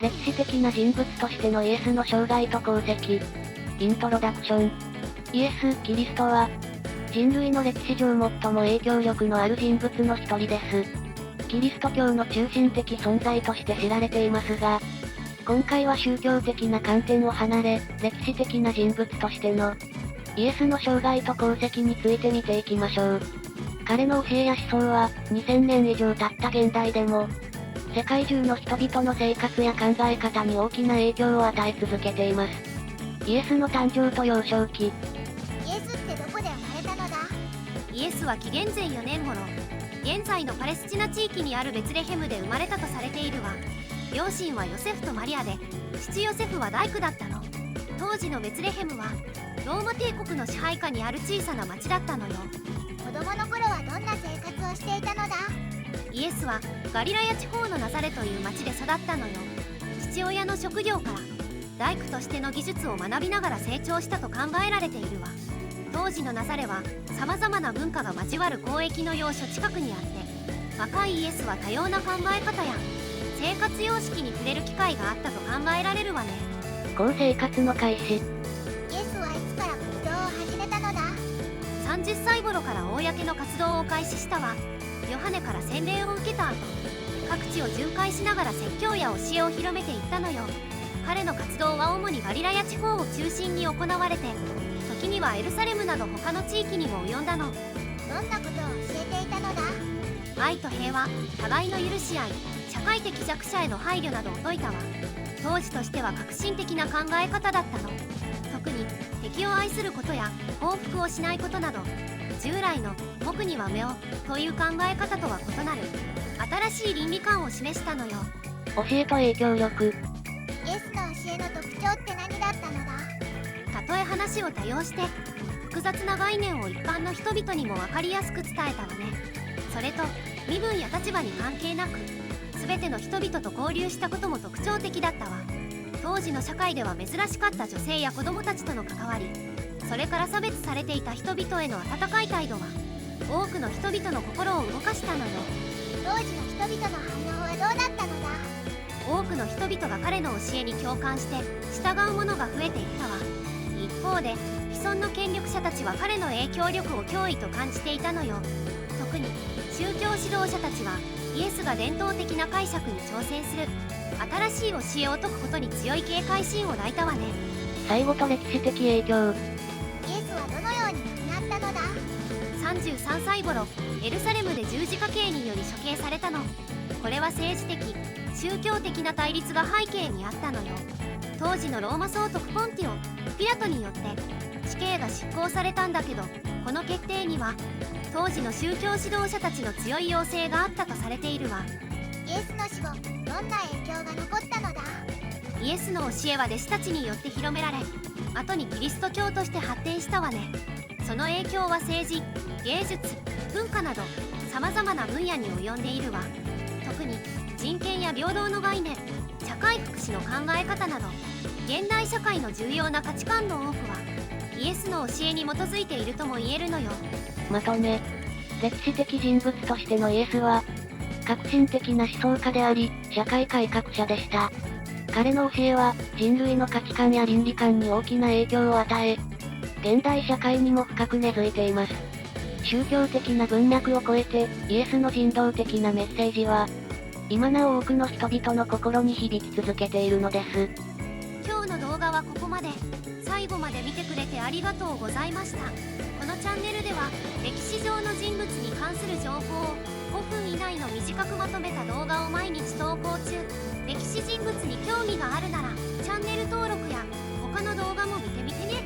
歴史的な人物としてのイエスの生涯と功績。イントロダクション。イエス・キリストは、人類の歴史上最も影響力のある人物の一人です。キリスト教の中心的存在として知られていますが、今回は宗教的な観点を離れ、歴史的な人物としての、イエスの生涯と功績について見ていきましょう。彼の教えや思想は、2000年以上経った現代でも、世界中の人々の生活や考え方に大きな影響を与え続けています。イエスの誕生と幼少期。イエスってどこで生まれたのだ？イエスは紀元前4年頃、現在のパレスチナ地域にあるベツレヘムで生まれたとされているわ。両親はヨセフとマリアで、父ヨセフは大工だったの。当時のベツレヘムは、ローマ帝国の支配下にある小さな町だったのよ。子供の頃はどんな生活をしていたのだ？イエスはガリラヤ地方のナザレという町で育ったのよ。父親の職業から大工としての技術を学びながら成長したと考えられているわ。当時のナザレは様々な文化が交わる交易の要所近くにあって、若いイエスは多様な考え方や生活様式に触れる機会があったと考えられるわね。こう生活の開始。イエスはいつから活動を始めたのだ？30歳頃から公の活動を開始したわ。ヨハネから洗礼を受けた後、各地を巡回しながら説教や教えを広めていったのよ。彼の活動は主にガリラヤ地方を中心に行われて、時にはエルサレムなど他の地域にも及んだの。どんなことを教えていたのだ？愛と平和、互いの許し合い、社会的弱者への配慮などを説いたわ。当時としては革新的な考え方だったの。特に敵を愛することや報復をしないことなど、従来の僕には目をという考え方とは異なる新しい倫理観を示したのよ。教えと影響力。イエスの教えの特徴って何だったのだ？たとえ話を多用して複雑な概念を一般の人々にも分かりやすく伝えたわね。それと身分や立場に関係なく全ての人々と交流したことも特徴的だったわ。当時の社会では珍しかった女性や子供たちとの関わり、それから差別されていた人々への温かい態度は多くの人々の心を動かしたのよ。当時の人々の反応はどうだったのだ？多くの人々が彼の教えに共感して従う者が増えていったわ。一方で既存の権力者たちは彼の影響力を脅威と感じていたのよ。特に宗教指導者たちはイエスが伝統的な解釈に挑戦する新しい教えを説くことに強い警戒心を抱いたわね。最後と歴史的影響。イエスはどのように亡くなったのだ？33歳頃、エルサレムで十字架刑により処刑されたの。これは政治的、宗教的な対立が背景にあったのよ。当時のローマ総督ポンティオ・ピラトによって死刑が執行されたんだけど、この決定には当時の宗教指導者たちの強い要請があったとされているわ。イエスの死後、どんな影響が残ったのだ？イエスの教えは弟子たちによって広められ、後にキリスト教として発展したわね。その影響は政治、芸術、文化など様々な分野に及んでいるわ。特に人権や平等の概念、社会福祉の考え方など現代社会の重要な価値観の多くはイエスの教えに基づいているとも言えるのよ。まとめ。歴史的人物としてのイエスは、革新的な思想家であり、社会改革者でした。彼の教えは、人類の価値観や倫理観に大きな影響を与え、現代社会にも深く根付いています。宗教的な文脈を超えて、イエスの人道的なメッセージは、今なお多くの人々の心に響き続けているのです。今日の動画はここまで。最後まで見てくれてありがとうございました。このチャンネルでは歴史上の人物に関する情報を5分以内の短くまとめた動画を毎日投稿中。歴史人物に興味があるならチャンネル登録や他の動画も見てみてね。